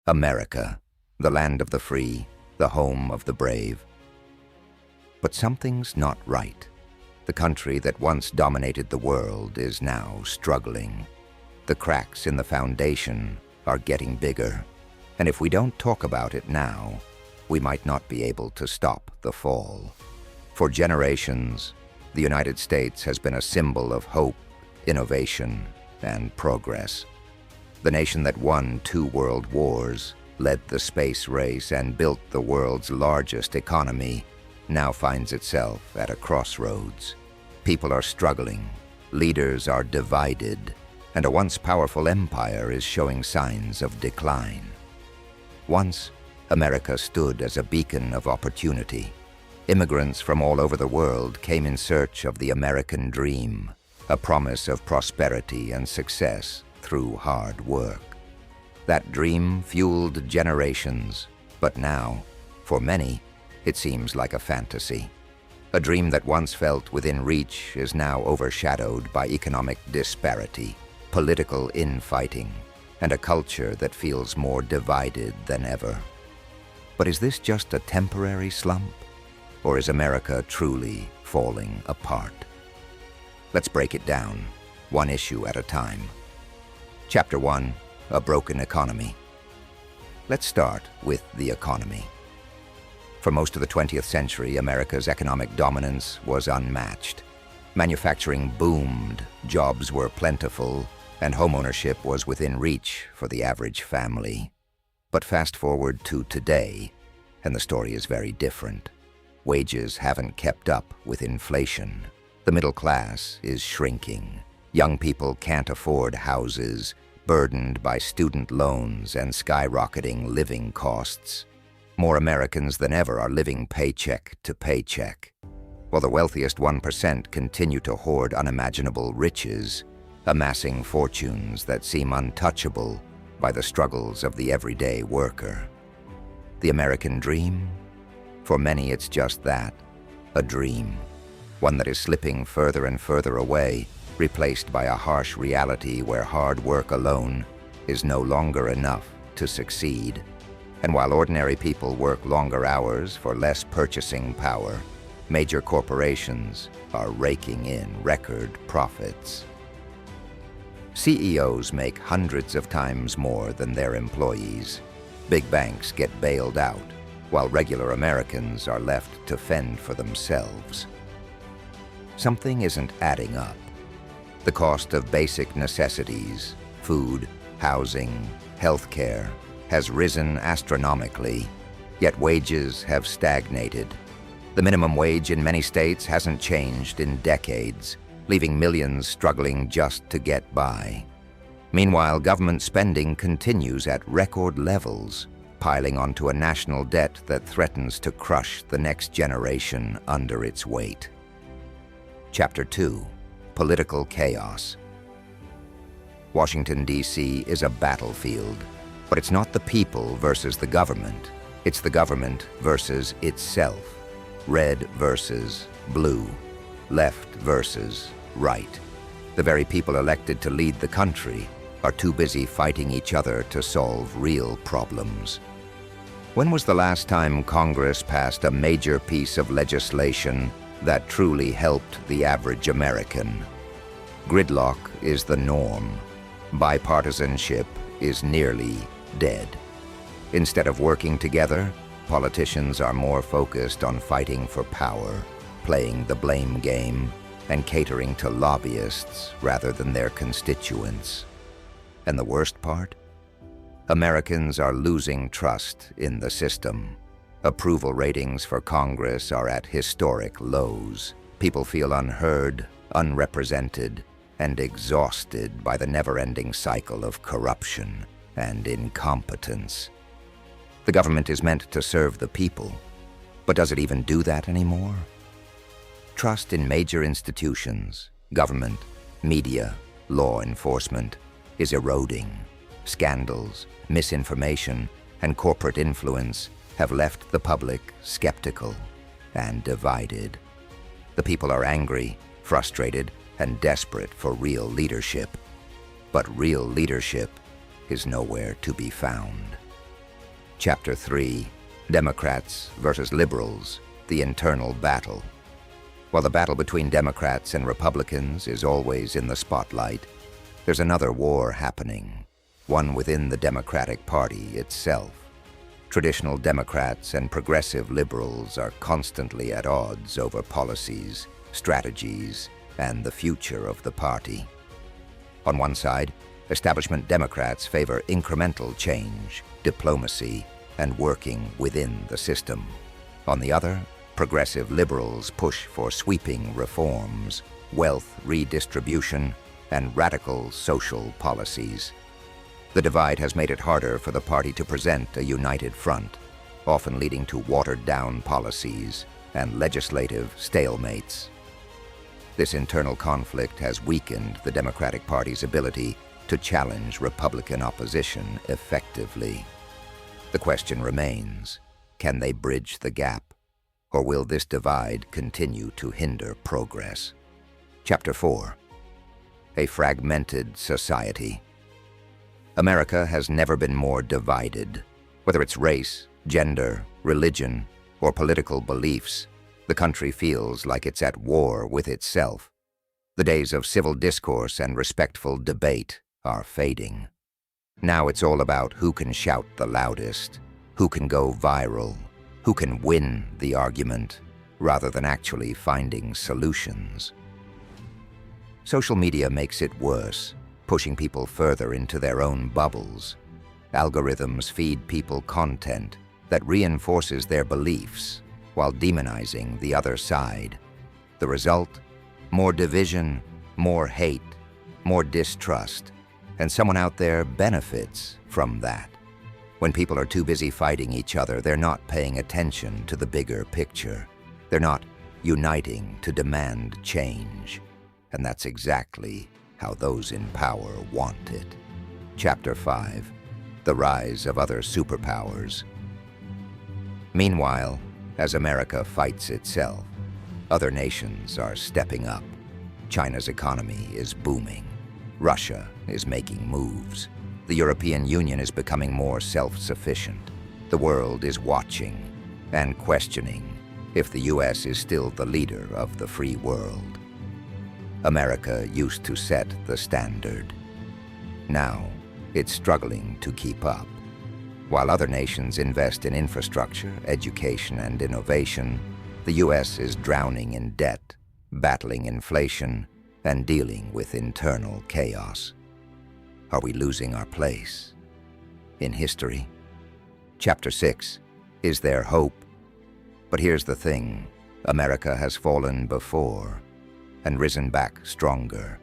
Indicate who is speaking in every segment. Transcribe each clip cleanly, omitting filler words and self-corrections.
Speaker 1: America, the land of the free, the home of the brave. But something's not right. The country that once dominated the world is now struggling. The cracks in the foundation are getting bigger, and if we don't talk about it now, we might not be able to stop the fall. For generations, the United States has been a symbol of hope, innovation, and progress. The nation that won 2 world wars, led the space race, and built the world's largest economy now finds itself at a crossroads. People are struggling, leaders are divided, and a once powerful empire is showing signs of decline. Once, America stood as a beacon of opportunity. Immigrants from all over the world came in search of the American dream, a promise of prosperity and success through hard work. That dream fueled generations, but now, for many, it seems like a fantasy. A dream that once felt within reach is now overshadowed by economic disparity, political infighting, and a culture that feels more divided than ever. But is this just a temporary slump, or is America truly falling apart? Let's break it down, one issue at a time. Chapter 1, a broken economy. Let's start with the economy. For most of the 20th century, America's economic dominance was unmatched. Manufacturing boomed, jobs were plentiful, and homeownership was within reach for the average family. But fast forward to today, and the story is very different. Wages haven't kept up with inflation. The middle class is shrinking. Young people can't afford houses, burdened by student loans and skyrocketing living costs. More Americans than ever are living paycheck to paycheck. While the wealthiest 1% continue to hoard unimaginable riches, amassing fortunes that seem untouchable by the struggles of the everyday worker. The American dream? For many, it's just that, a dream. One that is slipping further and further away, replaced by a harsh reality where hard work alone is no longer enough to succeed. And while ordinary people work longer hours for less purchasing power, major corporations are raking in record profits. CEOs make hundreds of times more than their employees. Big banks get bailed out, while regular Americans are left to fend for themselves. Something isn't adding up. The cost of basic necessities, food, housing, healthcare, has risen astronomically, yet wages have stagnated. The minimum wage in many states hasn't changed in decades, leaving millions struggling just to get by. Meanwhile, government spending continues at record levels, piling onto a national debt that threatens to crush the next generation under its weight. Chapter 2, Political Chaos. Washington, D.C. is a battlefield, but it's not the people versus the government. It's the government versus itself. Red versus blue. Left versus right. The very people elected to lead the country are too busy fighting each other to solve real problems. When was the last time Congress passed a major piece of legislation that truly helped the average American? Gridlock is the norm. Bipartisanship is nearly dead. Instead of working together, politicians are more focused on fighting for power, playing the blame game, and catering to lobbyists rather than their constituents. And the worst part? Americans are losing trust in the system. Approval ratings for Congress are at historic lows. People feel unheard, unrepresented, and exhausted by the never-ending cycle of corruption and incompetence. The government is meant to serve the people, but does it even do that anymore? Trust in major institutions, government, media, law enforcement, is eroding. Scandals, misinformation, and corporate influence have left the public skeptical and divided. The people are angry, frustrated, and desperate for real leadership. But real leadership is nowhere to be found. Chapter 3, Democrats versus Liberals, the internal battle. While the battle between Democrats and Republicans is always in the spotlight, there's another war happening, one within the Democratic Party itself. Traditional Democrats and progressive liberals are constantly at odds over policies, strategies, and the future of the party. On one side, establishment Democrats favor incremental change, diplomacy, and working within the system. On the other, progressive liberals push for sweeping reforms, wealth redistribution, and radical social policies. The divide has made it harder for the party to present a united front, often leading to watered-down policies and legislative stalemates. This internal conflict has weakened the Democratic Party's ability to challenge Republican opposition effectively. The question remains, can they bridge the gap, or will this divide continue to hinder progress? Chapter 4. A fragmented society. America has never been more divided. Whether it's race, gender, religion, or political beliefs, the country feels like it's at war with itself. The days of civil discourse and respectful debate are fading. Now it's all about who can shout the loudest, who can go viral, who can win the argument, rather than actually finding solutions. Social media makes it worse, pushing people further into their own bubbles. Algorithms feed people content that reinforces their beliefs while demonizing the other side. The result? More division, more hate, more distrust, and someone out there benefits from that. When people are too busy fighting each other, they're not paying attention to the bigger picture. They're not uniting to demand change. And that's exactly how those in power want it. Chapter 5, The Rise of Other Superpowers. Meanwhile, as America fights itself, other nations are stepping up. China's economy is booming. Russia is making moves. The European Union is becoming more self-sufficient. The world is watching and questioning if the U.S. is still the leader of the free world. America used to set the standard. Now, it's struggling to keep up. While other nations invest in infrastructure, education, and innovation, the U.S. is drowning in debt, battling inflation, and dealing with internal chaos. Are we losing our place in history? Chapter 6, Is There Hope? But here's the thing, America has fallen before and risen back stronger.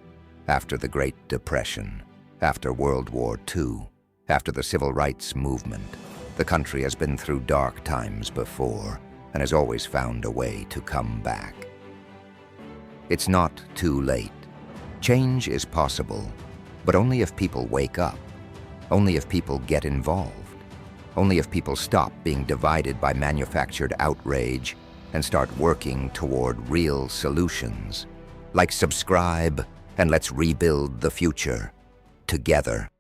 Speaker 1: After the Great Depression, after World War II, after the Civil Rights Movement, the country has been through dark times before and has always found a way to come back. It's not too late. Change is possible, but only if people wake up, only if people get involved, only if people stop being divided by manufactured outrage and start working toward real solutions. Like, subscribe, and let's rebuild the future together.